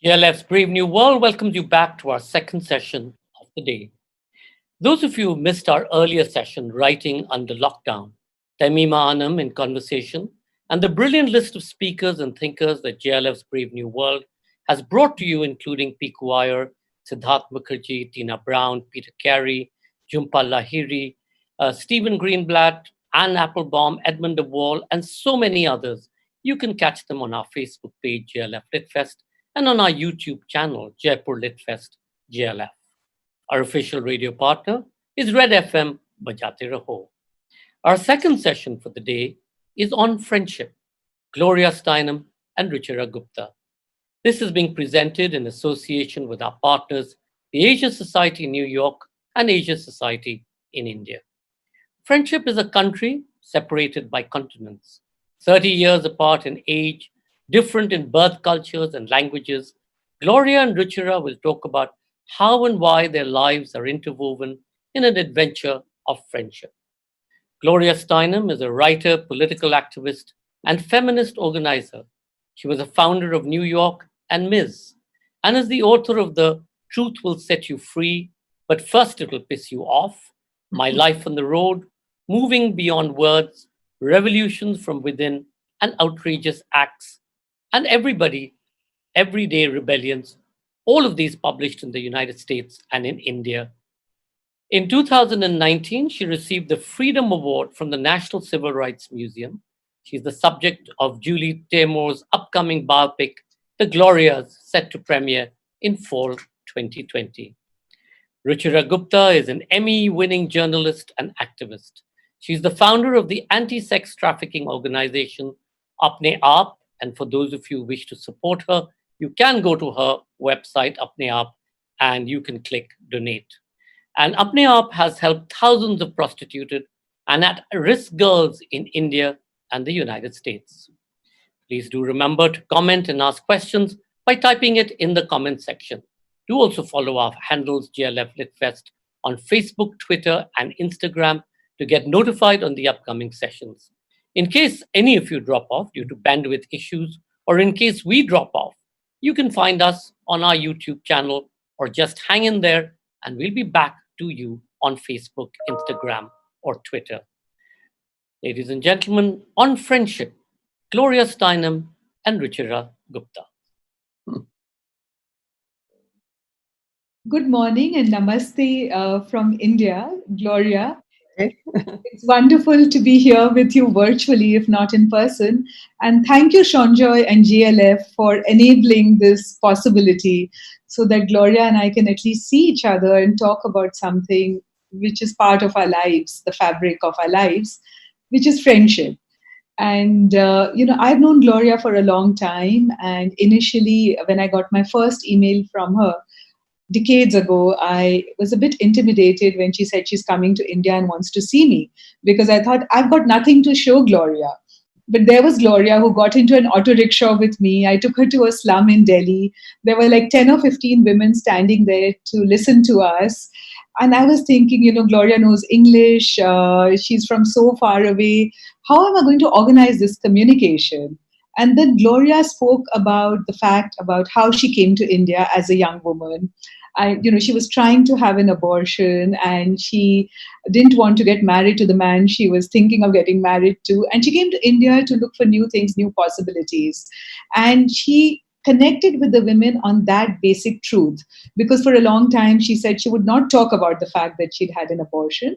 GLF's Brave New World welcomes you back to our second session of the day. Those of you who missed our earlier session, Writing Under Lockdown, Tamima Anam in conversation, and the brilliant list of speakers and thinkers that GLF's Brave New World has brought to you, including Piku Iyer, Siddharth Mukherjee, Tina Brown, Peter Carey, Jhumpa Lahiri, Stephen Greenblatt, Anne Applebaum, Edmund de Waal, and so many others. You can catch them on our Facebook page, GLF Litfest, and on our YouTube channel, Jaipur Litfest GLF. Our official radio partner is Red FM Bajate Raho. Our second session for the day is on friendship, Gloria Steinem and Ruchira Gupta. This is being presented in association with our partners, the Asia Society in New York and Asia Society in India. Friendship is a country separated by continents, 30 years apart in age, different in birth cultures and languages. Gloria and Ruchira will talk about how and why their lives are interwoven in an adventure of friendship. Gloria Steinem is a writer, political activist, and feminist organizer. She was a founder of New York and Ms., and is the author of The Truth Will Set You Free, But First It'll Piss You Off, My Life on the Road, Moving Beyond Words, Revolutions from Within, and Outrageous Acts, and Everyday Rebellions, all of these published in the United States and in India. In 2019, she received the Freedom Award from the National Civil Rights Museum. She's the subject of Julie Taymor's upcoming biopic, The Glorias, set to premiere in fall 2020. Ruchira Gupta is an Emmy-winning journalist and activist. She's the founder of the anti-sex trafficking organization Apne Aap, and for those of you who wish to support her, you can go to her website, Apne Aap, and you can click donate. And Apne Aap has helped thousands of prostituted and at-risk girls in India and the United States. Please do remember to comment and ask questions by typing it in the comment section. Do also follow our handles GLF Litfest on Facebook, Twitter, and Instagram to get notified on the upcoming sessions. In case any of you drop off due to bandwidth issues, or in case we drop off, you can find us on our YouTube channel or just hang in there and we'll be back to you on Facebook, Instagram, or Twitter. Ladies and gentlemen, on friendship, Gloria Steinem and Ruchira Gupta. Good morning and namaste from India, Gloria. It's wonderful to be here with you virtually, if not in person. And thank you, Shonjoy and GLF, for enabling this possibility so that Gloria and I can at least see each other and talk about something which is part of our lives, the fabric of our lives, which is friendship. And, I've known Gloria for a long time. And initially, when I got my first email from her, decades ago, I was a bit intimidated when she said she's coming to India and wants to see me, because I thought I've got nothing to show Gloria. But there was Gloria who got into an auto rickshaw with me. I took her to a slum in Delhi. There were like 10 or 15 women standing there to listen to us. And I was thinking, Gloria knows English. She's from so far away. How am I going to organize this communication? And then Gloria spoke about the fact about how she came to India as a young woman. She was trying to have an abortion and she didn't want to get married to the man she was thinking of getting married to. And she came to India to look for new things, new possibilities. And she connected with the women on that basic truth, because for a long time she said she would not talk about the fact that she'd had an abortion.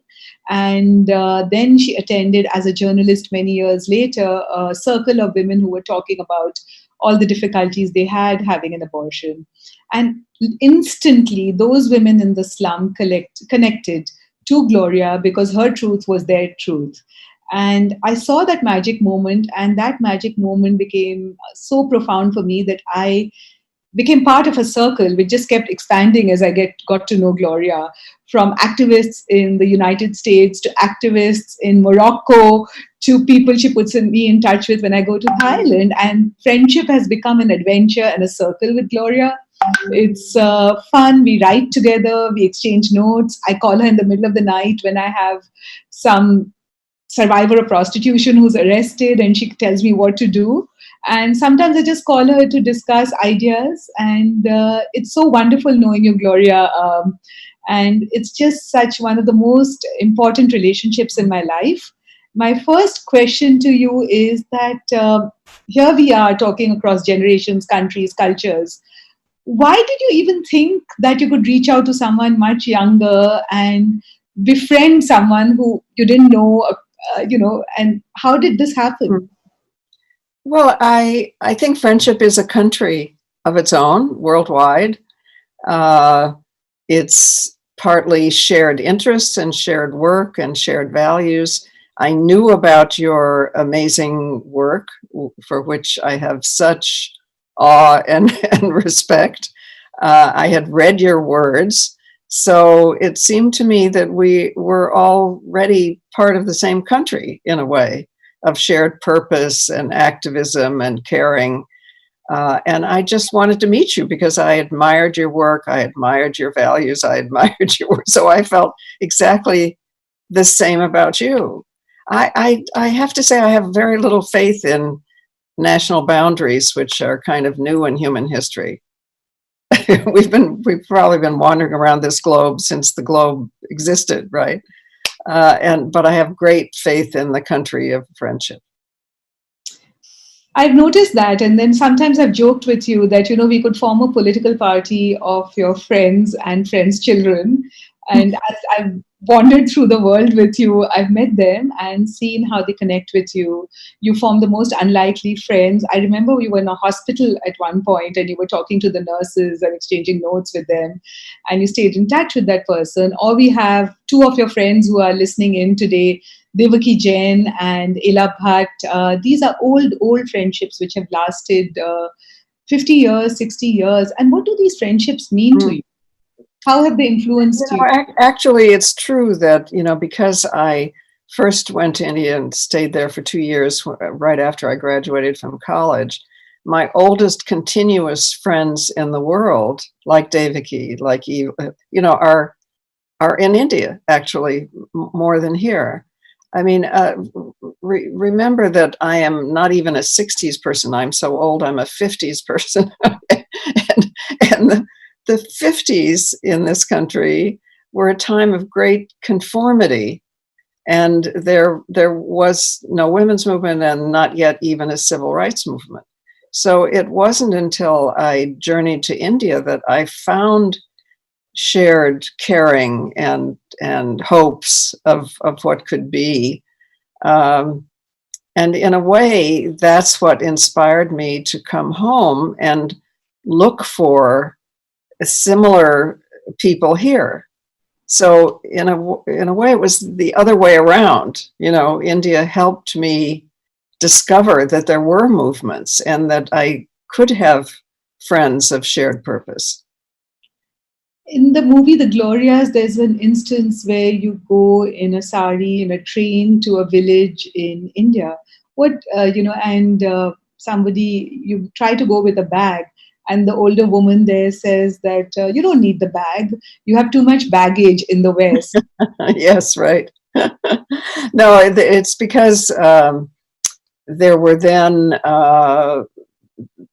And then she attended, as a journalist many years later, a circle of women who were talking about all the difficulties they had having an abortion. And instantly those women in the slum connected to Gloria because her truth was their truth. And I saw that magic moment, and that magic moment became so profound for me that I became part of a circle which just kept expanding as I got to know Gloria, from activists in the United States to activists in Morocco to people she puts me in touch with when I go to Thailand. And friendship has become an adventure and a circle with Gloria. It's fun. We write together. We exchange notes. I call her in the middle of the night when I have some survivor of prostitution who's arrested, and she tells me what to do. And sometimes I just call her to discuss ideas. And it's so wonderful knowing you, Gloria. And it's just such one of the most important relationships in my life. My first question to you is that here we are talking across generations, countries, cultures. Why did you even think that you could reach out to someone much younger and befriend someone who you didn't know, and how did this happen? Well, I think friendship is a country of its own worldwide. It's partly shared interests and shared work and shared values. I knew about your amazing work, for which I have such awe and respect. I had read your words, so it seemed to me that we were already part of the same country in a way of shared purpose and activism and caring. And I just wanted to meet you because I admired your work, I admired your values, I admired your work. So I felt exactly the same about you. I have to say I have very little faith in national boundaries, which are kind of new in human history. We've probably been wandering around this globe since the globe existed, right? But I have great faith in the country of friendship. I've noticed that, and then sometimes I've joked with you that we could form a political party of your friends and friends' children. And as I've wandered through the world with you, I've met them and seen how they connect with you. You form the most unlikely friends. I remember we were in a hospital at one point and you were talking to the nurses and exchanging notes with them, and you stayed in touch with that person. Or we have two of your friends who are listening in today, Devaki Jain and Ela Bhatt. These are old friendships which have lasted 50 years, 60 years. And what do these friendships mean to you? How have they influenced you? Actually, it's true that, because I first went to India and stayed there for 2 years right after I graduated from college, my oldest continuous friends in the world, like Devaki, like you, are in India, actually, more than here. I mean, remember that I am not even a 60s person. I'm so old, I'm a 50s person. and the 50s in this country were a time of great conformity, and there was no women's movement and not yet even a civil rights movement. So it wasn't until I journeyed to India that I found shared caring and hopes of what could be. And in a way, that's what inspired me to come home and look for similar people here. So in a way, it was the other way around. India helped me discover that there were movements and that I could have friends of shared purpose. In the movie The Glorias, there's an instance where you go in a sari, in a train to a village in India. Somebody, you try to go with a bag, and the older woman there says that you don't need the bag. You have too much baggage in the West. Yes, right. No, it's because there were then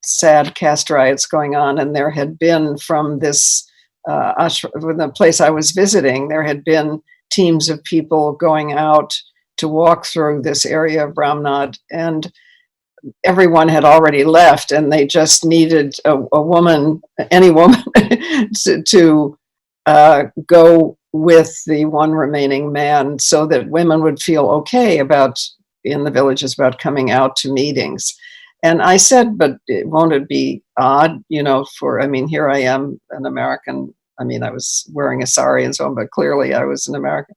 sad caste riots going on, and there had been from this from the place I was visiting, there had been teams of people going out to walk through this area of Ramnad, and everyone had already left, and they just needed a woman, any woman, to go with the one remaining man, so that women would feel okay in the villages about coming out to meetings. And I said, but won't it be odd, here I am, an American. I was wearing a sari and so on, but clearly I was an American.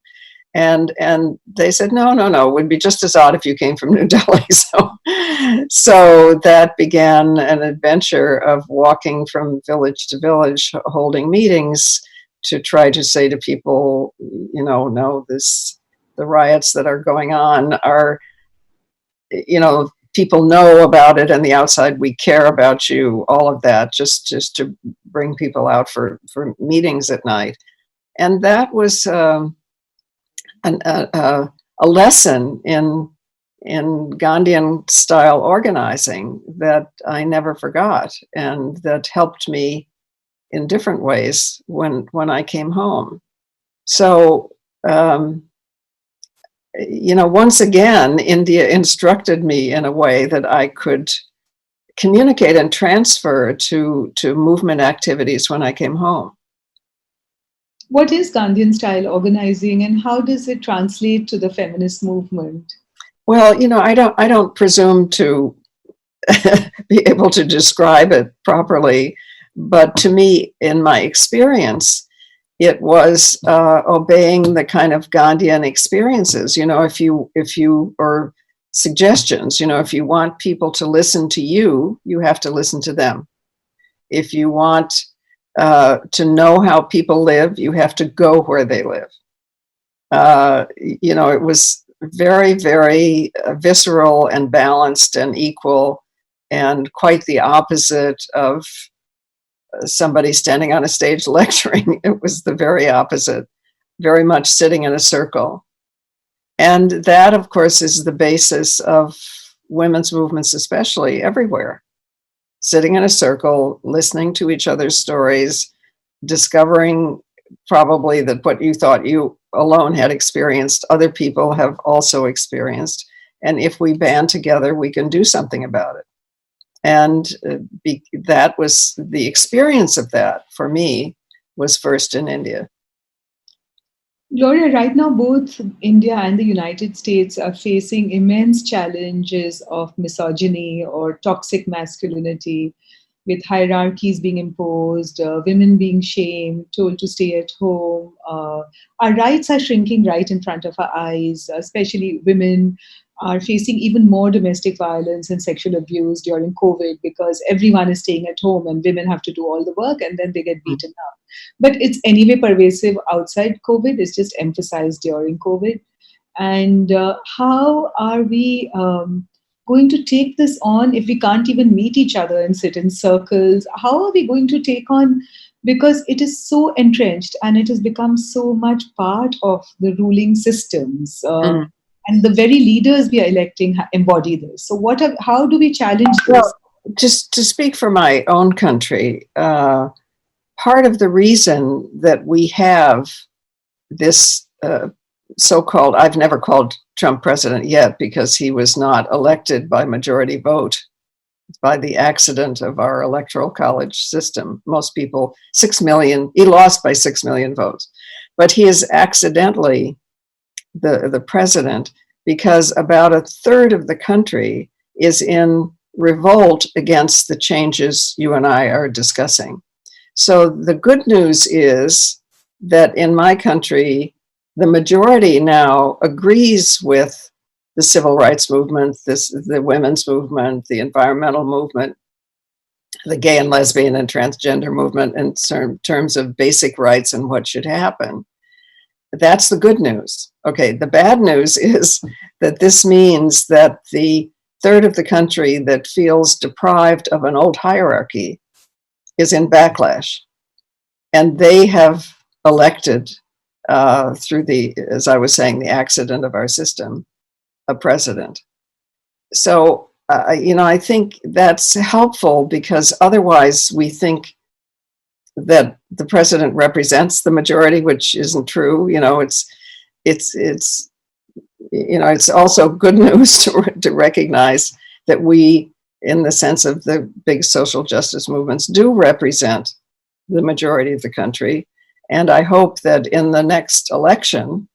And they said, no, it would be just as odd if you came from New Delhi. So that began an adventure of walking from village to village, holding meetings to try to say to people, no, the riots that are going on are, people know about it, and the outside, we care about you, all of that, just to bring people out for meetings at night. And that was a lesson in in Gandhian style organizing that I never forgot, and that helped me in different ways when I came home. So, once again, India instructed me in a way that I could communicate and transfer to movement activities when I came home. What is Gandhian style organizing, and how does it translate to the feminist movement? Well, I don't presume to be able to describe it properly, but to me, in my experience, it was obeying the kind of Gandhian experiences. If you or suggestions, if you want people to listen to you, you have to listen to them. If you want to know how people live, you have to go where they live. It was very, very visceral and balanced and equal, and quite the opposite of somebody standing on a stage lecturing. It was the very opposite, very much sitting in a circle. And that, of course, is the basis of women's movements, especially everywhere. Sitting in a circle, listening to each other's stories, discovering probably that what you thought you alone had experienced, other people have also experienced. And if we band together, we can do something about it. And that was the experience of that for me, was first in India. Gloria, right now, both India and the United States are facing immense challenges of misogyny or toxic masculinity, with hierarchies being imposed, women being shamed, told to stay at home. Our rights are shrinking right in front of our eyes, especially women are facing even more domestic violence and sexual abuse during COVID, because everyone is staying at home and women have to do all the work and then they get beaten up. But it's anyway pervasive outside COVID. It's just emphasized during COVID. And how are we going to take this on if we can't even meet each other and sit in circles? How are we going to take on, because it is so entrenched and it has become so much part of the ruling systems. And the very leaders we are electing embody this. So how do we challenge this? Well, just to speak for my own country, part of the reason that we have this so-called, I've never called Trump president yet because he was not elected by majority vote, by the accident of our electoral college system. Most people, 6 million, he lost by 6 million votes, but he is accidentally the president because about a third of the country is in revolt against the changes you and I are discussing. So the good news is that in my country, the majority now agrees with the civil rights movement, the women's movement, the environmental movement, the gay and lesbian and transgender movement in terms of basic rights and what should happen. That's the good news. Okay, the bad news is that this means that the third of the country that feels deprived of an old hierarchy is in backlash. And they have elected, through as I was saying, the accident of our system, a president. So, I think that's helpful, because otherwise we think that the president represents the majority, which isn't true. It's also good news to recognize that we, in the sense of the big social justice movements, do represent the majority of the country. And I hope that in the next election,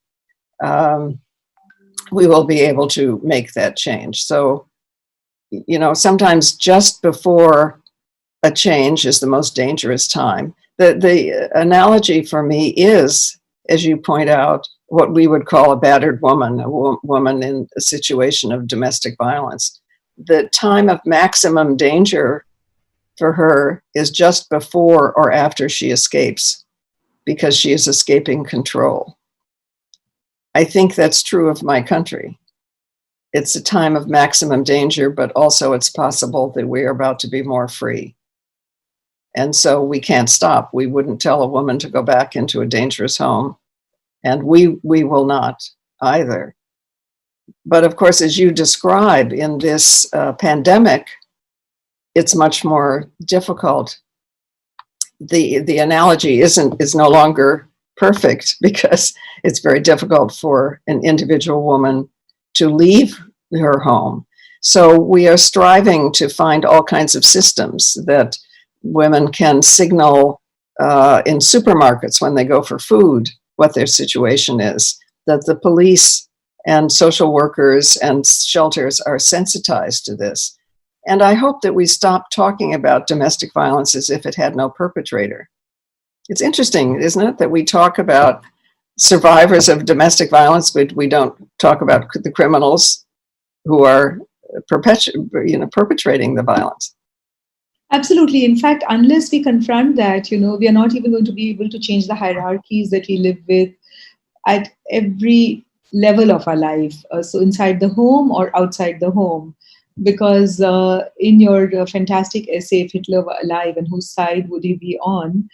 we will be able to make that change. So, sometimes just before a change is the most dangerous time. The analogy for me is, as you point out, what we would call a battered woman, a woman in a situation of domestic violence. The time of maximum danger for her is just before or after she escapes, because she is escaping control. I think that's true of my country. It's a time of maximum danger, but also it's possible that we are about to be more free. And so we can't stop. We wouldn't tell a woman to go back into a dangerous home, and we will not either. But of course, as you describe in this pandemic, it's much more difficult. The analogy is no longer perfect because it's very difficult for an individual woman to leave her home. So we are striving to find all kinds of systems that women can signal in supermarkets when they go for food what their situation is, that the police and social workers and shelters are sensitized to this. And I hope that we stop talking about domestic violence as if it had no perpetrator. It's interesting, isn't it, that we talk about survivors of domestic violence, but we don't talk about the criminals who are perpetrating the violence. Absolutely. In fact, unless we confront that, we are not even going to be able to change the hierarchies that we live with at every level of our life. So inside the home or outside the home. Because in your fantastic essay, If Hitler Were Alive and Whose Side Would He Be On,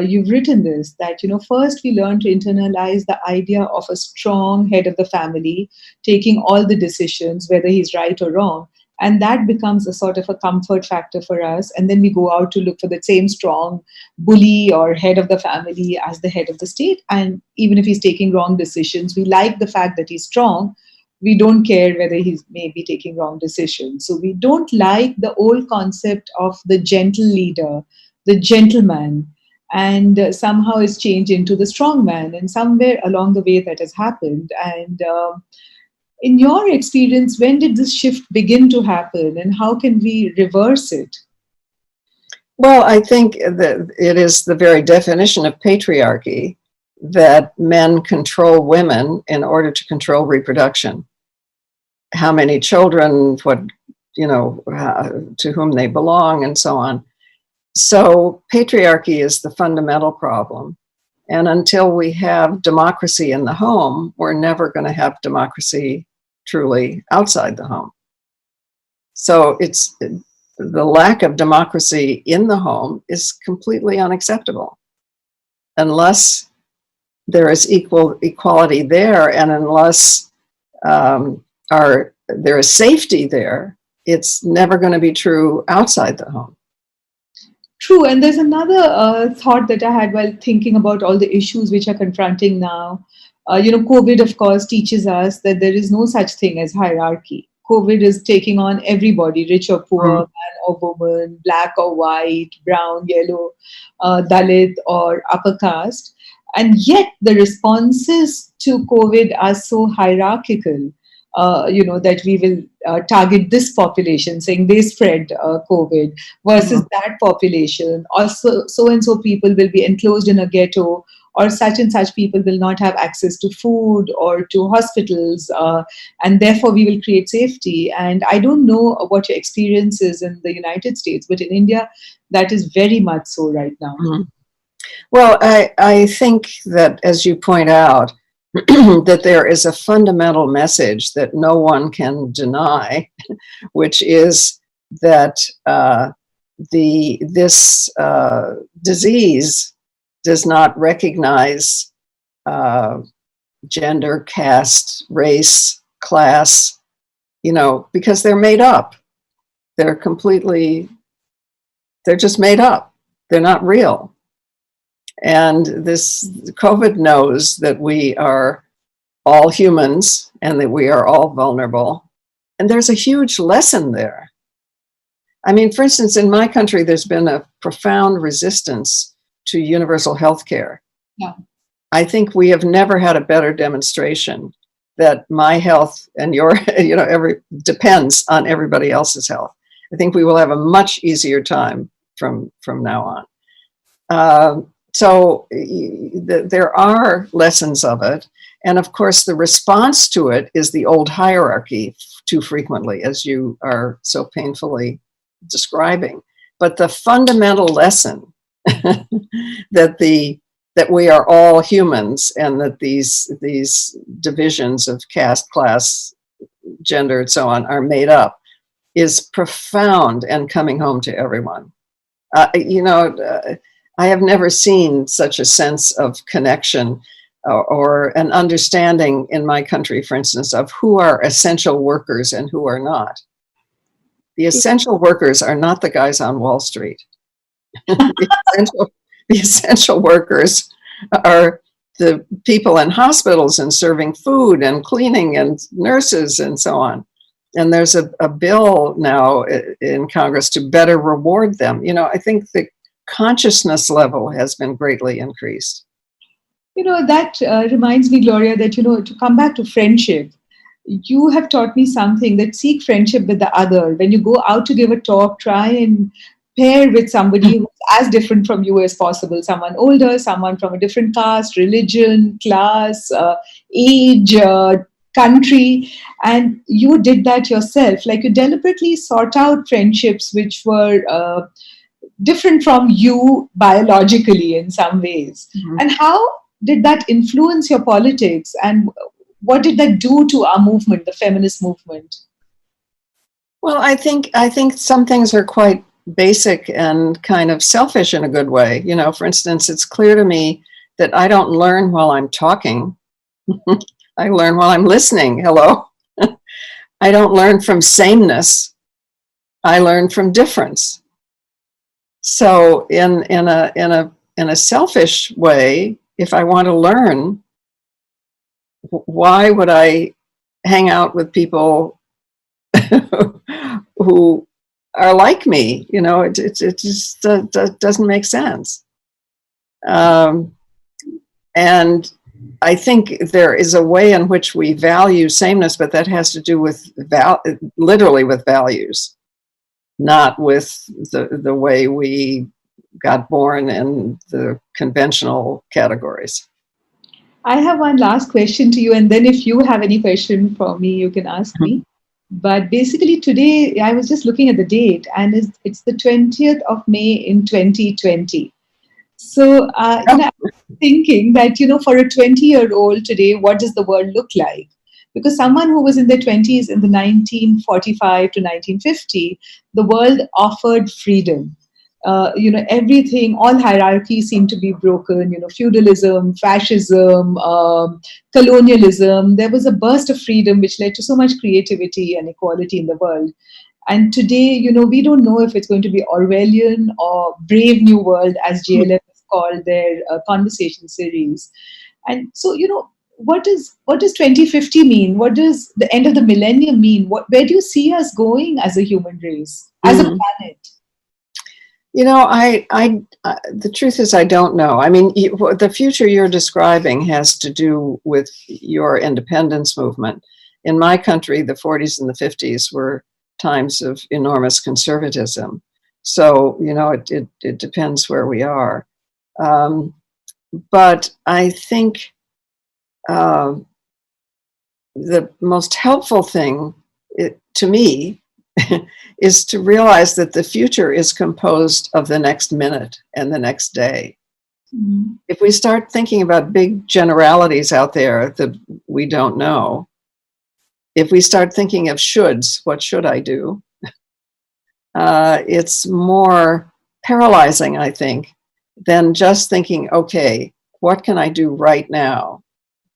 you've written this, that, first we learn to internalize the idea of a strong head of the family, taking all the decisions, whether he's right or wrong. And that becomes a sort of a comfort factor for us. And then we go out to look for the same strong bully or head of the family as the head of the state. And even if he's taking wrong decisions, we like the fact that he's strong. We don't care whether he's maybe taking wrong decisions. So we don't like the old concept of the gentle leader, the gentleman, and somehow it's changed into the strong man. And somewhere along the way that has happened. And in your experience, when did this shift begin to happen and how can we reverse it? Well, I think that it is the very definition of patriarchy that men control women in order to control reproduction. How many children, what, to whom they belong, and so on. So patriarchy is the fundamental problem. And until we have democracy in the home, we're never going to have democracy truly outside the home. So it's the lack of democracy in the home is completely unacceptable unless there is equality there, and unless there is safety there, it's never going to be true outside the home. True. And there's another thought that I had while thinking about all the issues which are confronting now. COVID, of course, teaches us that there is no such thing as hierarchy. COVID is taking on everybody, rich or poor, man or woman, black or white, brown, yellow, Dalit or upper caste. And yet the responses to COVID are so hierarchical, that we will target this population, saying they spread COVID, versus that population. Also, so-and-so people will be enclosed in a ghetto, or such and such people will not have access to food or to hospitals, and therefore we will create safety. And I don't know what your experience is in the United States, but in India, that is very much so right now. Mm-hmm. Well, I think that, as you point out, that there is a fundamental message that no one can deny, which is that this disease does not recognize gender, caste, race, class, because they're made up. They're just made up. They're not real. And this COVID knows that we are all humans and that we are all vulnerable. And there's a huge lesson there. I mean, for instance, in my country, there's been a profound resistance to universal health care. Yeah. I think we have never had a better demonstration that my health and your, depends on everybody else's health. I think we will have a much easier time from now on. So there are lessons of it. And of course, the response to it is the old hierarchy too frequently, as you are so painfully describing. But the fundamental lesson that we are all humans and that these divisions of caste, class, gender, and so on are made up is profound and coming home to everyone. I have never seen such a sense of connection or an understanding in my country, for instance, of who are essential workers and who are not. The essential workers are not the guys on Wall Street. The essential workers are the people in hospitals and serving food and cleaning and nurses and so on. And there's a bill now in Congress to better reward them. I think the consciousness level has been greatly increased. That reminds me, Gloria, that, to come back to friendship, you have taught me something, that seek friendship with the other. When you go out to give a talk, try and pair with somebody who's as different from you as possible, someone older, someone from a different caste, religion, class, age, country. And you did that yourself. Like, you deliberately sought out friendships which were different from you biologically in some ways. Mm-hmm. And how did that influence your politics? And what did that do to our movement, the feminist movement? Well, I think some things are quite basic and kind of selfish in a good way. For instance, it's clear to me that I don't learn while I'm talking. I learn while I'm listening. Hello. I don't learn from sameness. I learn from difference. So in a selfish way, if I want to learn, why would I hang out with people who are like me? It just doesn't make sense. And I think there is a way in which we value sameness, but that has to do with literally with values, not with the way we got born in the conventional categories. I have one last question to you, and then if you have any question for me, you can ask me. But basically today, I was just looking at the date, and it's the 20th of May in 2020. So I'm thinking that, for a 20-year-old today, what does the world look like? Because someone who was in their 20s in the 1945 to 1950, the world offered freedom. Everything, all hierarchies seem to be broken, feudalism, fascism, colonialism. There was a burst of freedom which led to so much creativity and equality in the world. And today, we don't know if it's going to be Orwellian or Brave New World, as GLF has called their conversation series. And so, what does 2050 mean? What does the end of the millennium mean? Where do you see us going as a human race, as a planet? The truth is, I don't know. I mean, the future you're describing has to do with your independence movement. In my country, the 40s and the 50s were times of enormous conservatism. So, it depends where we are. But I think the most helpful thing to me is to realize that the future is composed of the next minute and the next day. Mm-hmm. If we start thinking about big generalities out there that we don't know, if we start thinking of shoulds, what should I do? It's more paralyzing, I think, than just thinking, okay, what can I do right now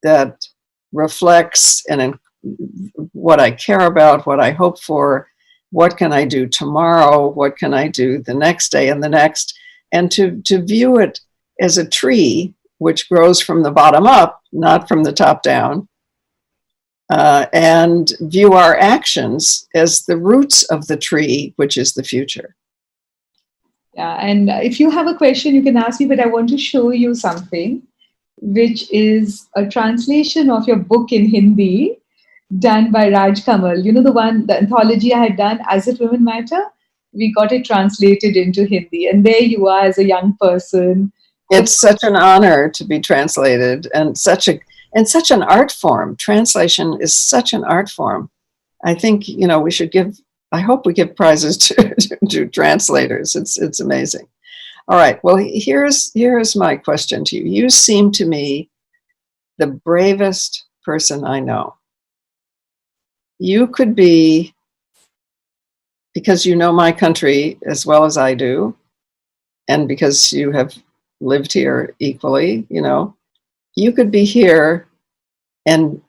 that reflects what I care about, what I hope for? What can I do tomorrow? What can I do the next day and the next? And to view it as a tree, which grows from the bottom up, not from the top down, and view our actions as the roots of the tree, which is the future. Yeah, and if you have a question, you can ask me, but I want to show you something, which is a translation of your book in Hindi, done by Raj Kamal. The anthology I had done, As If Women Matter, we got it translated into Hindi. And there you are as a young person. It's such an honor to be translated, and such an art form. Translation is such an art form. I think, I hope we give prizes to translators. It's amazing. All right. Well, here's my question to you. You seem to me the bravest person I know. You could be, because you know my country as well as I do, and because you have lived here equally, you could be here and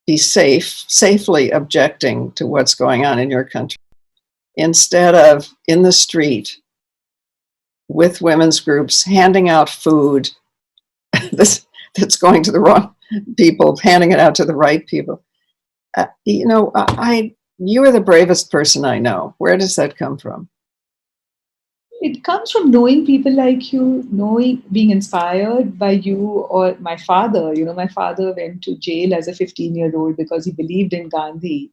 be safely objecting to what's going on in your country, instead of in the street with women's groups handing out food that's going to the wrong people, handing it out to the right people. You are the bravest person I know. Where does that come from? It comes from knowing people like you, being inspired by you or my father. My father went to jail as a 15-year-old because he believed in Gandhi.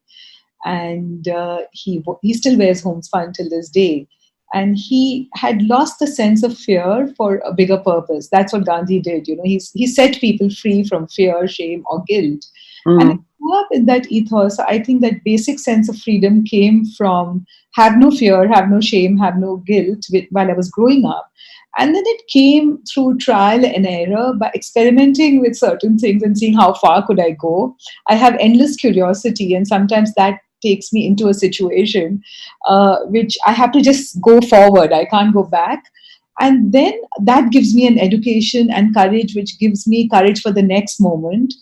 And he still wears homespun till this day. And he had lost the sense of fear for a bigger purpose. That's what Gandhi did. He set people free from fear, shame, or guilt. And I grew up in that ethos. I think that basic sense of freedom came from have no fear, have no shame, have no guilt while I was growing up. And then it came through trial and error by experimenting with certain things and seeing how far could I go. I have endless curiosity, and sometimes that takes me into a situation which I have to just go forward. I can't go back. And then that gives me an education and courage, which gives me courage for the next moment.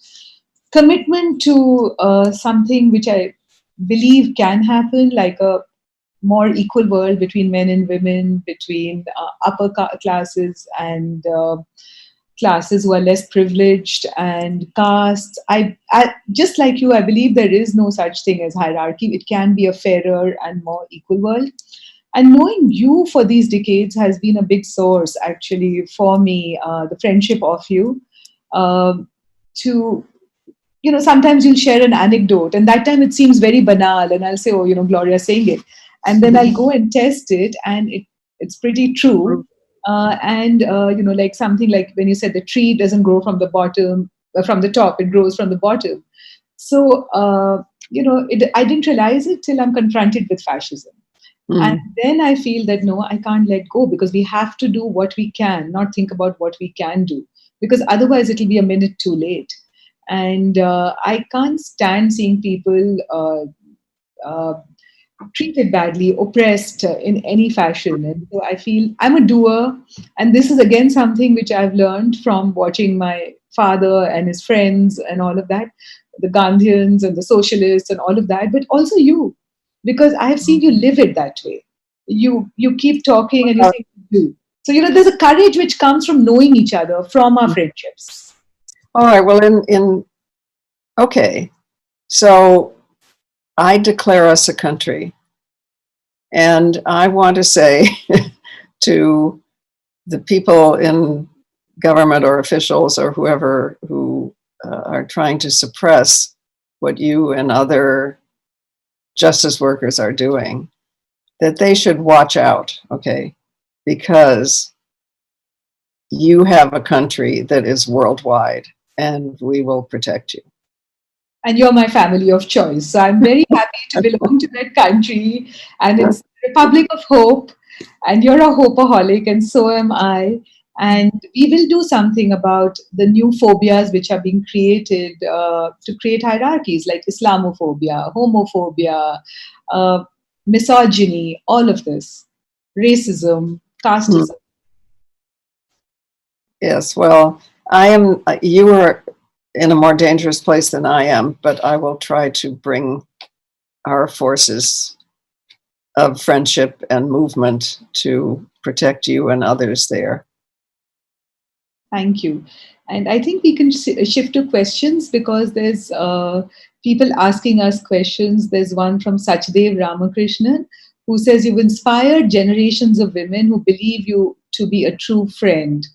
Commitment to something which I believe can happen, like a more equal world between men and women, between upper classes and classes who are less privileged, and castes. I just like you, I believe there is no such thing as hierarchy. It can be a fairer and more equal world. And knowing you for these decades has been a big source, actually, for me. The friendship of you. To sometimes you'll share an anecdote, and that time it seems very banal, and I'll say, "Oh, Gloria saying it," and then I'll go and test it, and it's pretty true. Like something like when you said the tree doesn't grow from the bottom, from the top, it grows from the bottom. So, I didn't realize it till I'm confronted with fascism. And then I feel that, no, I can't let go, because we have to do what we can, not think about what we can do, because otherwise it'll be a minute too late. And I can't stand seeing people treated badly, oppressed in any fashion. And so I feel I'm a doer. And this is again something which I've learned from watching my father and his friends and all of that, the Gandhians and the socialists and all of that, but also you, because I have seen you live it that way. You keep talking and you say, do. So, there's a courage which comes from knowing each other, from our friendships. All right. Well, okay. So I declare us a country. And I want to say to the people in government or officials or whoever who are trying to suppress what you and other justice workers are doing, that they should watch out, okay? Because you have a country that is worldwide, and we will protect you. And you're my family of choice. So I'm very happy to belong to that country. And it's the Republic of Hope. And you're a hopeaholic, and so am I. And we will do something about the new phobias which are being created to create hierarchies, like Islamophobia, homophobia, misogyny, all of this, racism, casteism. Yes, well, you are in a more dangerous place than I am, but I will try to bring our forces of friendship and movement to protect you and others there. Thank you. And I think we can shift to questions, because there's people asking us questions. There's one from Sachdev Ramakrishnan, who says, you've inspired generations of women who believe you to be a true friend.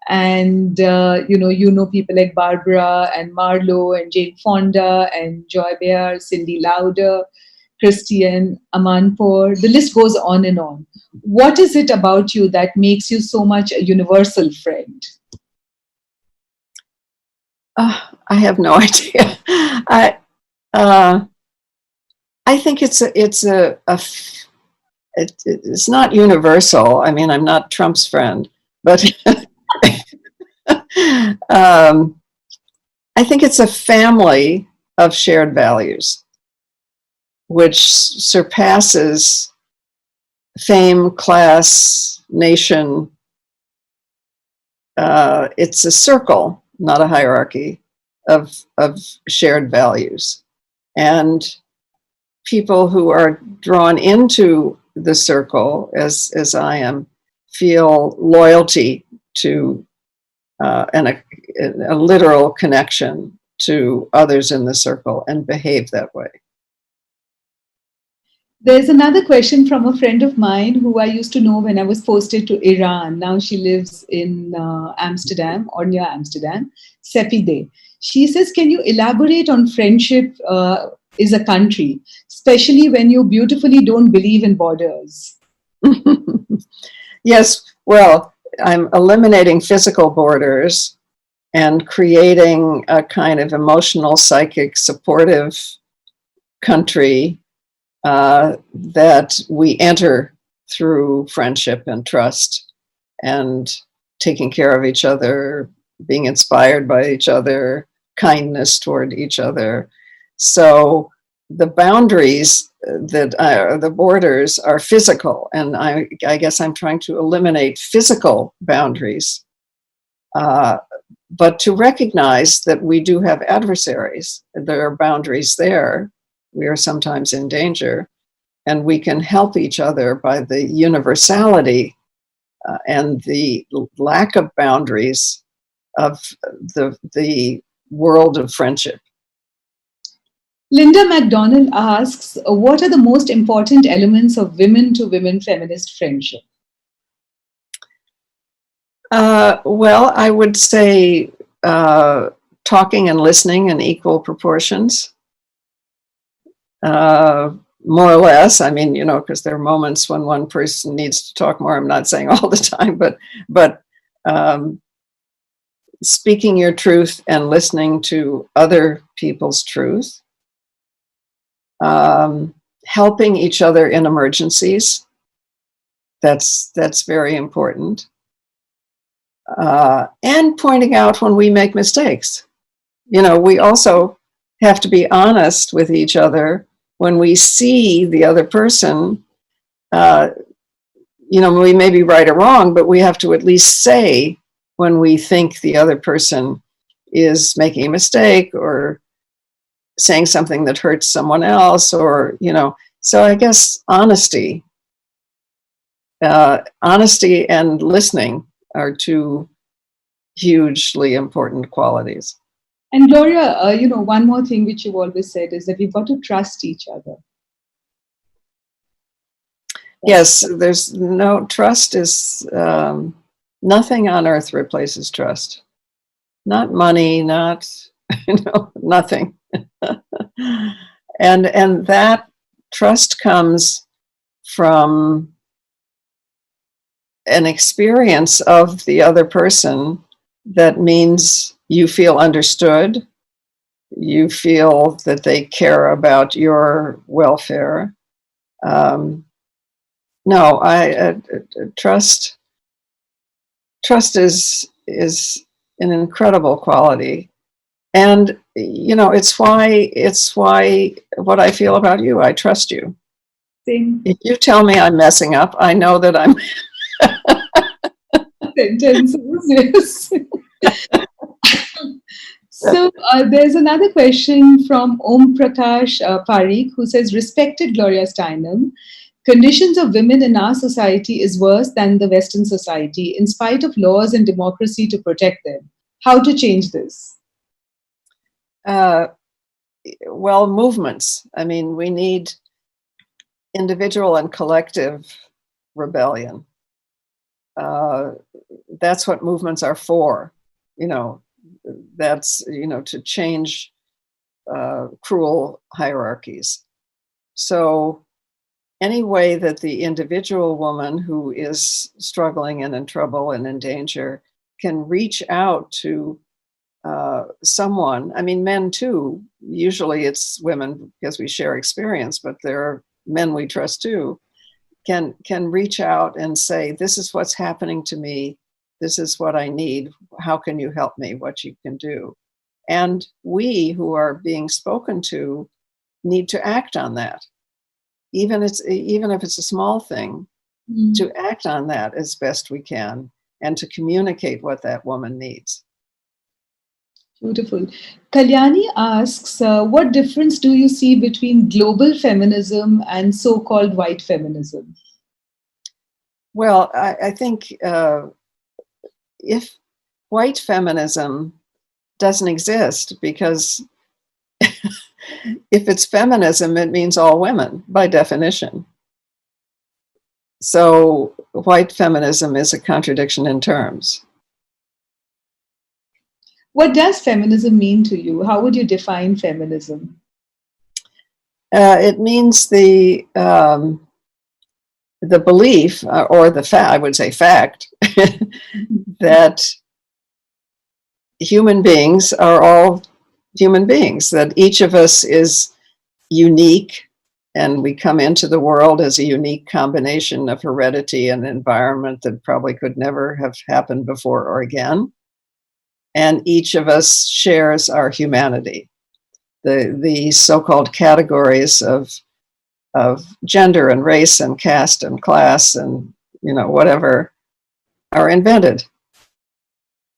And, people like Barbara and Marlo and Jane Fonda and Joy Behar, Cindy Lauder, Christian Amanpour. The list goes on and on. What is it about you that makes you so much a universal friend? I have no idea. I think it's not universal. I mean, I'm not Trump's friend, but I think it's a family of shared values, which surpasses fame, class, nation. It's a circle not a hierarchy, of shared values. And people who are drawn into the circle, as I am, feel loyalty to and a literal connection to others in the circle and behave that way. There's another question from a friend of mine who I used to know when I was posted to Iran. Now she lives in Amsterdam or near Amsterdam, Sepide. She says, can you elaborate on friendship is a country, especially when you beautifully don't believe in borders? Yes, well, I'm eliminating physical borders and creating a kind of emotional, psychic, supportive country that we enter through friendship and trust and taking care of each other, being inspired by each other, kindness toward each other. So the boundaries that the borders are physical, and I guess I'm trying to eliminate physical boundaries, but to recognize that we do have adversaries. There are boundaries there. We are sometimes in danger, and we can help each other by the universality and the lack of boundaries of the world of friendship. Linda MacDonald asks, what are the most important elements of women-to-women feminist friendship? Well, I would say talking and listening in equal proportions. More or less. I mean, because there are moments when one person needs to talk more. I'm not saying all the time, but speaking your truth and listening to other people's truth. Helping each other in emergencies. That's very important. And pointing out when we make mistakes. We also have to be honest with each other when we see the other person. We may be right or wrong, but we have to at least say when we think the other person is making a mistake or saying something that hurts someone else, or, so I guess honesty and listening are two hugely important qualities. And Gloria, one more thing which you've always said is that we've got to trust each other. Yes, there's no trust is nothing on earth replaces trust. Not money, not nothing. and that trust comes from an experience of the other person that means you feel understood, you feel that they care about your welfare. Trust is an incredible quality, and it's why what I feel about you, I trust you. Same. If you tell me I'm messing up, I know that I'm. Sentences, yes. So there's another question from Om Prakash Parikh, who says, respected Gloria Steinem, conditions of women in our society is worse than the Western society, in spite of laws and democracy to protect them. How to change this? Well, movements. I mean, we need individual and collective rebellion. That's what movements are for. That's, to change cruel hierarchies. So any way that the individual woman who is struggling and in trouble and in danger can reach out to someone, I mean, men too, usually it's women because we share experience, but there are men we trust too, can reach out and say, this is what's happening to me. This is what I need. How can you help me? What you can do. And we who are being spoken to need to act on that. Even if it's a small thing, to act on that as best we can and to communicate what that woman needs. Beautiful. Kalyani asks, what difference do you see between global feminism and so-called white feminism? Well, I think if white feminism doesn't exist, because if it's feminism, it means all women by definition. So white feminism is a contradiction in terms. What does feminism mean to you? How would you define feminism? It means the belief, or the fact, I would say fact, that human beings are all human beings, that each of us is unique, and we come into the world as a unique combination of heredity and environment that probably could never have happened before or again. And each of us shares our humanity. The so-called categories of gender and race and caste and class and whatever are invented,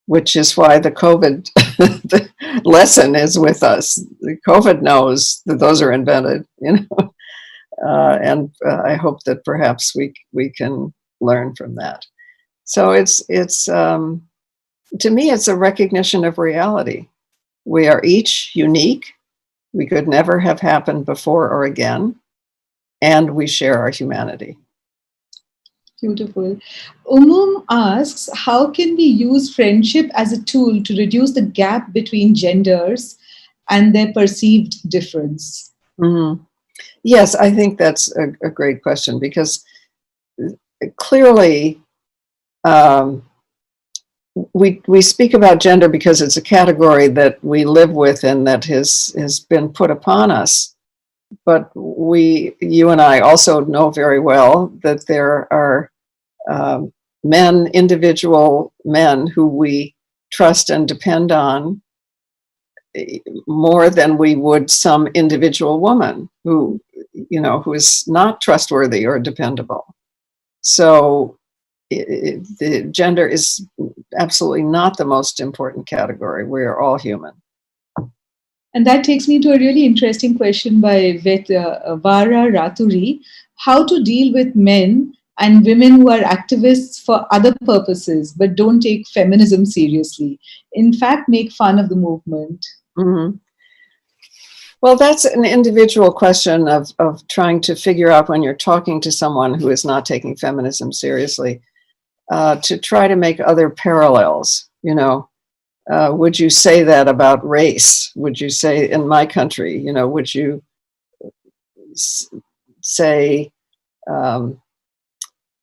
which is why the COVID the lesson is with us. The COVID knows that those are invented, and I hope that perhaps we can learn from that. So it's to me, it's a recognition of reality. We are each unique. We could never have happened before or again, and we share our humanity. Beautiful. Umum asks, how can we use friendship as a tool to reduce the gap between genders and their perceived difference? Mm-hmm. Yes, I think that's a great question, because clearly we speak about gender because it's a category that we live with and that has been put upon us. But you and I also know very well that there are individual men who we trust and depend on more than we would some individual woman who is not trustworthy or dependable. So the gender is absolutely not the most important category. We are all human. And that takes me to a really interesting question by Vara Raturi. How to deal with men and women who are activists for other purposes, but don't take feminism seriously. In fact, make fun of the movement. Mm-hmm. Well, that's an individual question of trying to figure out, when you're talking to someone who is not taking feminism seriously, to try to make other parallels. Would you say that about race? Would you say, in my country, would you say,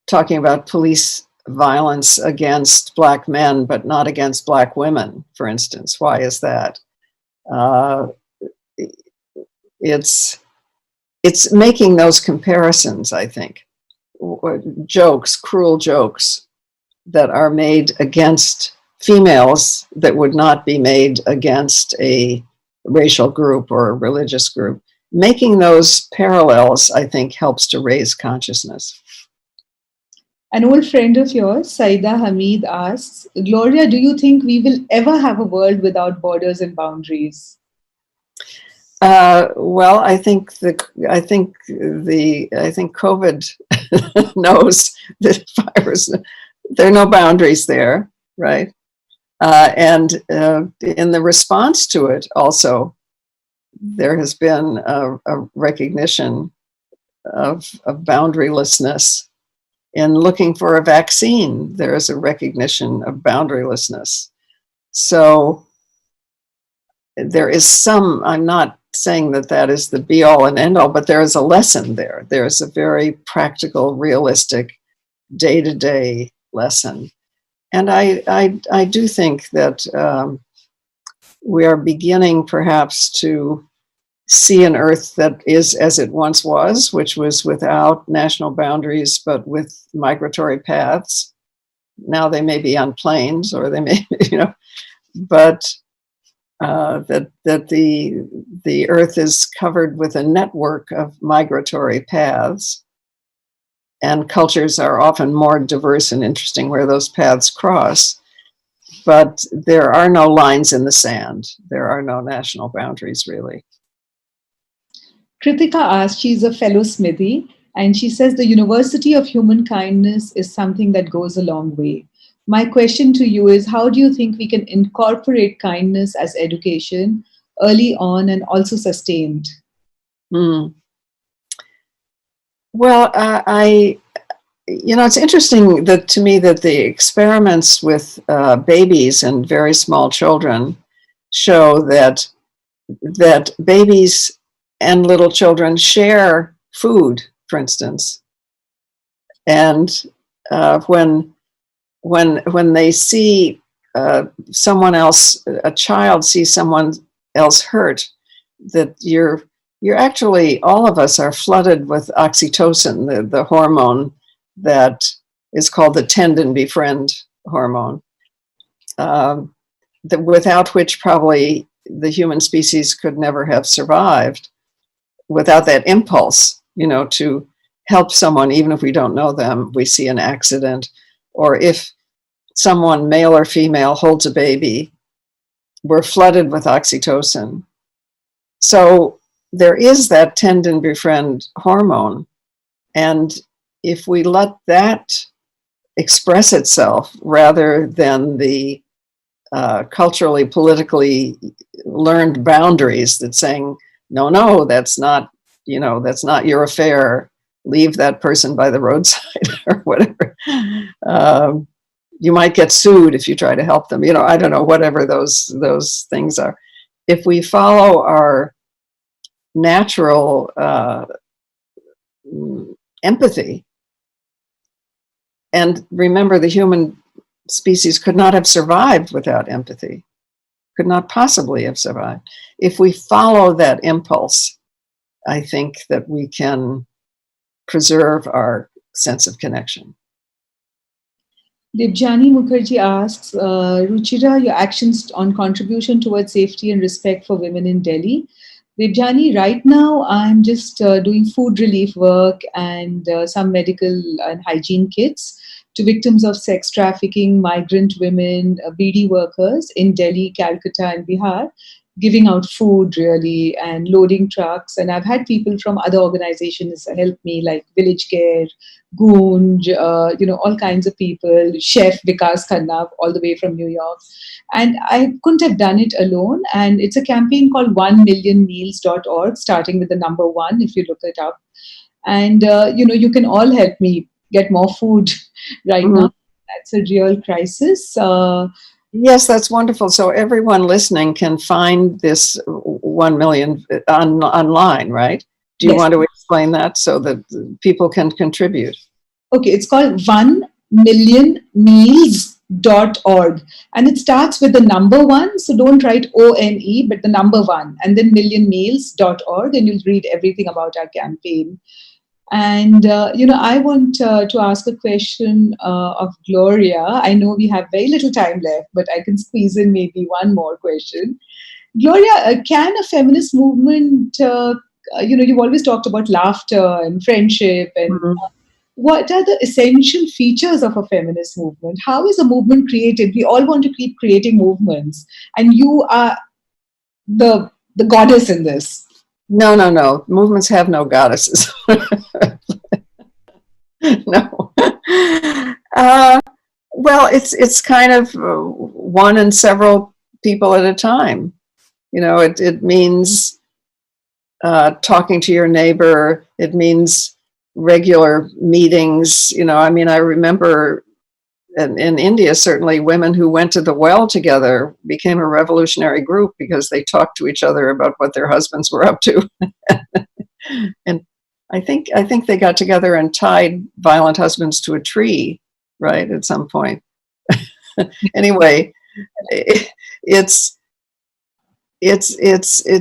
talking about police violence against Black men, but not against Black women, for instance? Why is that? It's making those comparisons, I think. Jokes, cruel jokes that are made against females that would not be made against a racial group or a religious group. Making those parallels, I think, helps to raise consciousness. An old friend of yours, Saida Hamid, asks, Gloria, do you think we will ever have a world without borders and boundaries? Well, I think COVID knows the virus. There are no boundaries there, right? And in the response to it, also, there has been a recognition of boundarylessness. In looking for a vaccine, there is a recognition of boundarylessness. So there is some, I'm not saying that is the be all and end all, but there is a lesson there. There's a very practical, realistic, day-to-day lesson. And I do think that we are beginning perhaps to see an Earth that is as it once was, which was without national boundaries, but with migratory paths. Now they may be on planes, or they may, but that the Earth is covered with a network of migratory paths, and cultures are often more diverse and interesting where those paths cross. but there are no lines in the sand. There are no national boundaries, really. Kritika asks, she's a fellow Smithy, and she says the University of Human Kindness is something that goes a long way. My question to you is, how do you think we can incorporate kindness as education early on and also sustained? Well, it's interesting that to me that the experiments with babies and very small children show that babies and little children share food, for instance, and when they see someone else, a child sees someone else hurt, that you're actually, all of us are flooded with oxytocin, the hormone that is called the tend and befriend hormone, without which probably the human species could never have survived, without that impulse, to help someone, even if we don't know them, we see an accident, or if someone, male or female, holds a baby, we're flooded with oxytocin. So there is that tend and befriend hormone. And if we let that express itself rather than the culturally, politically learned boundaries that saying, no, that's not your affair, leave that person by the roadside or whatever. You might get sued if you try to help them. I don't know, whatever those things are. If we follow our natural empathy, and remember, the human species could not have survived without empathy, could not possibly have survived. If we follow that impulse, I think that we can preserve our sense of connection. Debjani Mukherjee asks, Ruchira, your actions on contribution towards safety and respect for women in Delhi. Debjani, right now I'm just doing food relief work and some medical and hygiene kits to victims of sex trafficking, migrant women, BD workers in Delhi, Calcutta and Bihar, giving out food really and loading trucks. And I've had people from other organizations help me, like Village Care, Goonj, all kinds of people, Chef Vikas Khanna, all the way from New York. And I couldn't have done it alone. And it's a campaign called 1millionmeals.org, starting with the number 1, if you look it up. And, you can all help me get more food right now. That's a real crisis. Yes, that's wonderful. So everyone listening can find this 1 million online, right? Do you want to explain that so that people can contribute? Okay, it's called 1millionmeals.org. And it starts with the number 1. So don't write ONE, but the number 1. And then millionmeals.org, and you'll read everything about our campaign. And, I want to ask a question of Gloria. I know we have very little time left, but I can squeeze in maybe one more question. Gloria, can a feminist movement, you've always talked about laughter and friendship, and what are the essential features of a feminist movement? How is a movement created? We all want to keep creating movements, and you are the goddess in this. No. Movements have no goddesses. No. Well, it's kind of one and several people at a time. It means talking to your neighbor. It means regular meetings. I remember in India, certainly women who went to the well together became a revolutionary group because they talked to each other about what their husbands were up to. And I think they got together and tied violent husbands to a tree, right, at some point. Anyway, it's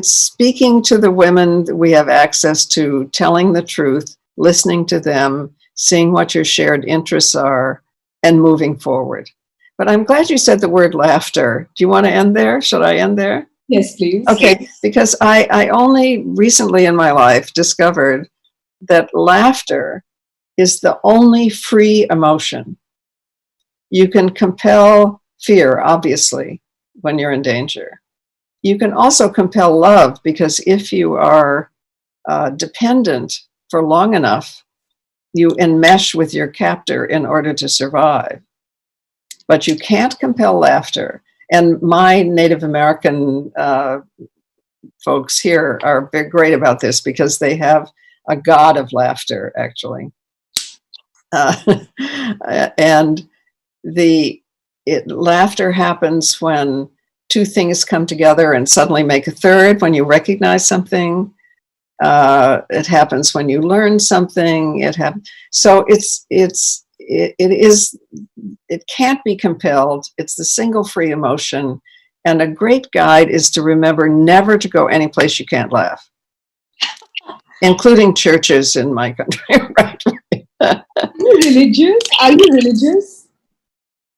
speaking to the women that we have access to, telling the truth, listening to them, seeing what your shared interests are, and moving forward. But I'm glad you said the word laughter. Do you want to end there? Should I end there? Yes, please. Okay, because I only recently in my life discovered that laughter is the only free emotion. You can compel fear, obviously, when you're in danger. You can also compel love, because if you are dependent for long enough, you enmesh with your captor in order to survive. But you can't compel laughter. And my Native American folks here are very great about this, because they have a god of laughter, actually. And laughter happens when two things come together and suddenly make a third. When you recognize something, it happens when you learn something. So it can't be compelled. It's the single free emotion. And a great guide is to remember never to go any place you can't laugh, including churches in my country. Right? Are you religious? Are you religious?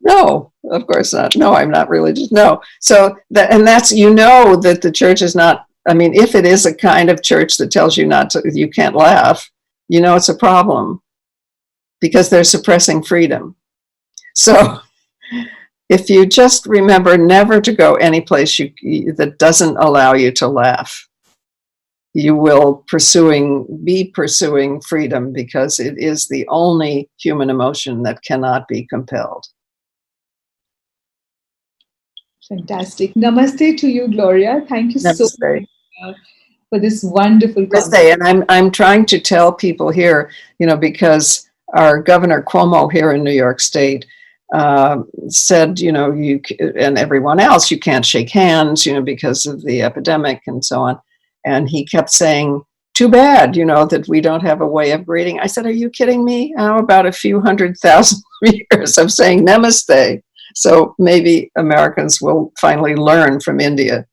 No, of course not. No, I'm not religious. No. So that's, that the church is not, I mean, if it is a kind of church that tells you you can't laugh, it's a problem, because they're suppressing freedom. So if you just remember never to go any place that doesn't allow you to laugh, you will be pursuing freedom, because it is the only human emotion that cannot be compelled. Fantastic. Namaste to you, Gloria. Thank you so much for this wonderful conversation. And I'm trying to tell people here, because our Governor Cuomo here in New York State said, you and everyone else, you can't shake hands, because of the epidemic and so on. And he kept saying, too bad, that we don't have a way of greeting. I said, are you kidding me? How about a few 100,000 years of saying namaste? So maybe Americans will finally learn from India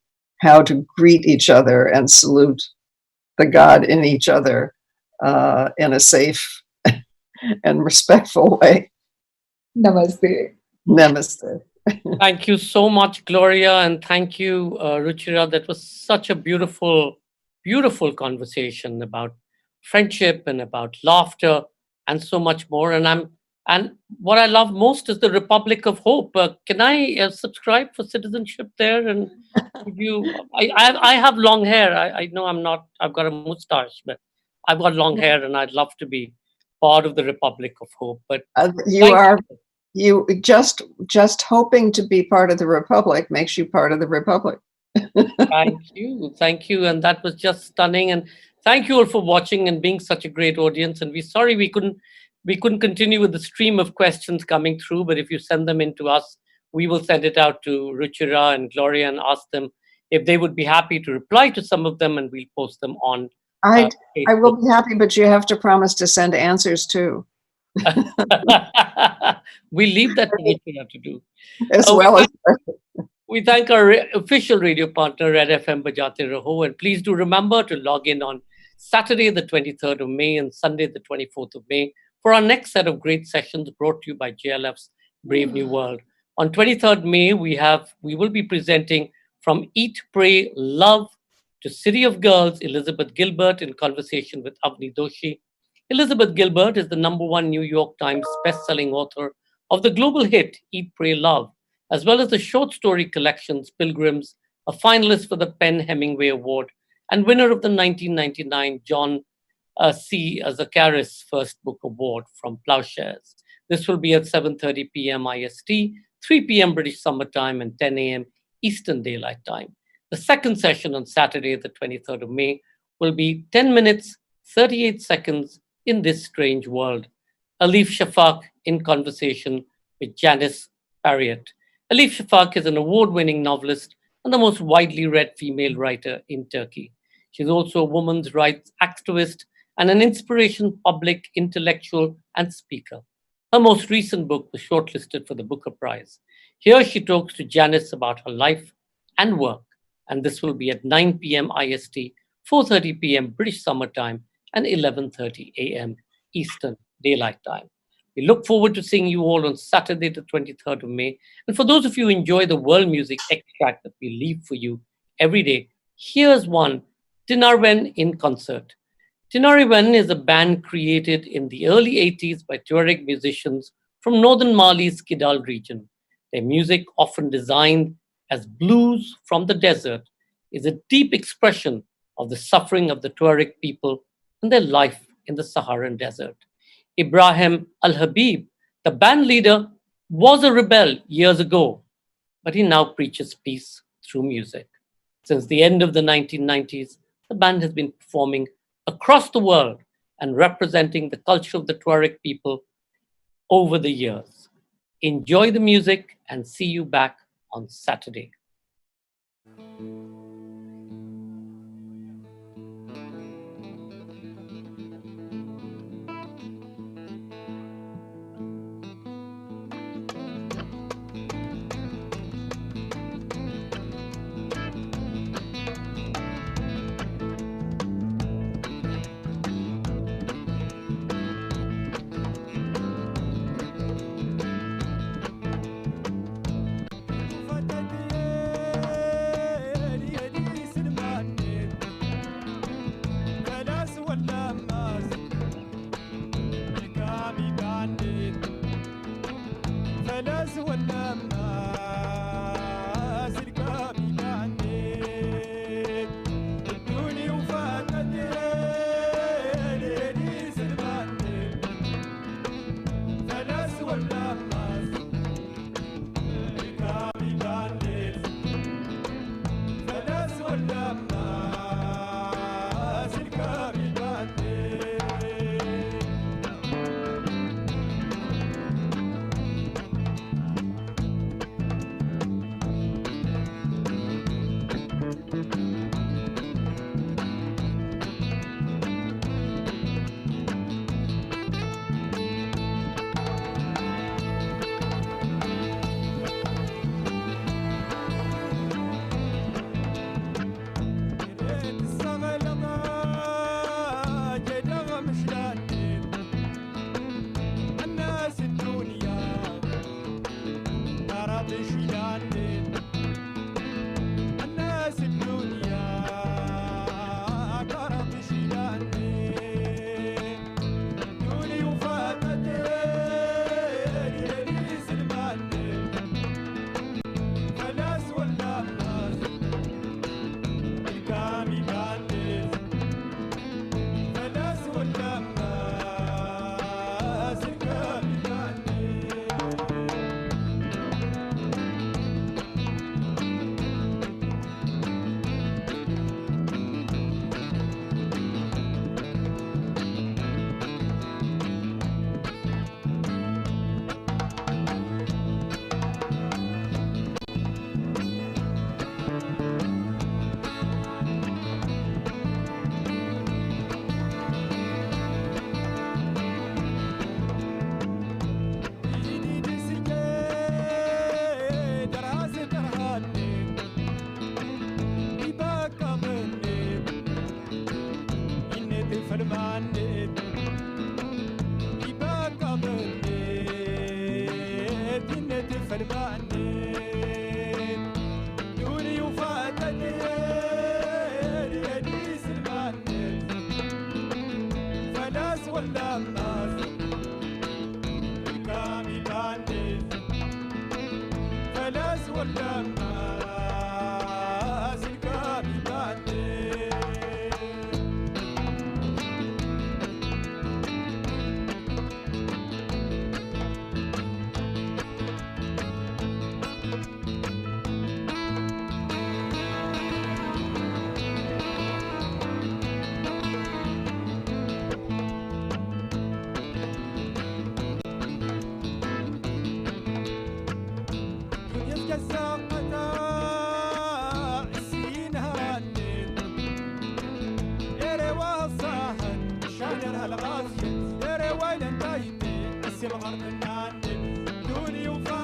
how to greet each other and salute the God in each other in a safe and respectful way. Namaste. Namaste. Thank you so much, Gloria, and thank you, Ruchira. That was such a beautiful, beautiful conversation about friendship and about laughter and so much more. And what I love most is the Republic of Hope. Can I subscribe for citizenship there? And I have long hair. I know I'm not. I've got a mustache, but I've got long hair, and I'd love to be part of the Republic of Hope. But you just hoping to be part of the Republic makes you part of the Republic. Thank you, and that was just stunning. And thank you all for watching and being such a great audience. And we're sorry we couldn't continue with the stream of questions coming through, but if you send them in to us, we will send it out to Ruchira and Gloria and ask them if they would be happy to reply to some of them, and we'll post them on. I will be happy, but you have to promise to send answers too. We leave that to Ruchira to do. As well as we thank our official radio partner, Red FM Bajate Raho, and please do remember to log in on Saturday, the 23rd of May and Sunday, the 24th of May for our next set of great sessions brought to you by JLF's Brave New World. On 23rd May, we will be presenting From Eat, Pray, Love to City of Girls, Elizabeth Gilbert in conversation with Avni Doshi. Elizabeth Gilbert is the #1 New York Times best-selling author of the global hit Eat, Pray, Love, as well as the short story collections Pilgrims, a finalist for the PEN Hemingway Award, and winner of the 1999 John C. Zakaris First Book Award from Plowshares. This will be at 7:30 p.m. IST, 3 p.m. British Summer Time, and 10 a.m. Eastern Daylight Time. The second session on Saturday, the 23rd of May, will be 10 minutes, 38 seconds in this strange world. Alif Shafak in conversation with Janice Parriott. Alif Shafak is an award-winning novelist and the most widely read female writer in Turkey. She's also a women's rights activist and an inspiration public intellectual and speaker. Her most recent book was shortlisted for the Booker Prize. Here she talks to Janice about her life and work, and this will be at 9 p.m. IST, 4:30 p.m. British Summer Time, and 11:30 a.m. Eastern Daylight Time. We look forward to seeing you all on Saturday, the 23rd of May. And for those of you who enjoy the world music extract that we leave for you every day, here's one, Tinarwen in concert. Tinarwen is a band created in the early 80s by Tuareg musicians from northern Mali's Kidal region. Their music, often designed as blues from the desert, is a deep expression of the suffering of the Tuareg people and their life in the Saharan desert. Ibrahim Al-Habib, the band leader, was a rebel years ago, but he now preaches peace through music. Since the end of the 1990s, the band has been performing across the world and representing the culture of the Tuareg people over the years. Enjoy the music and see you back on Saturday. الغاز يا رويل انت يمين السبغر من عندي دوني وفا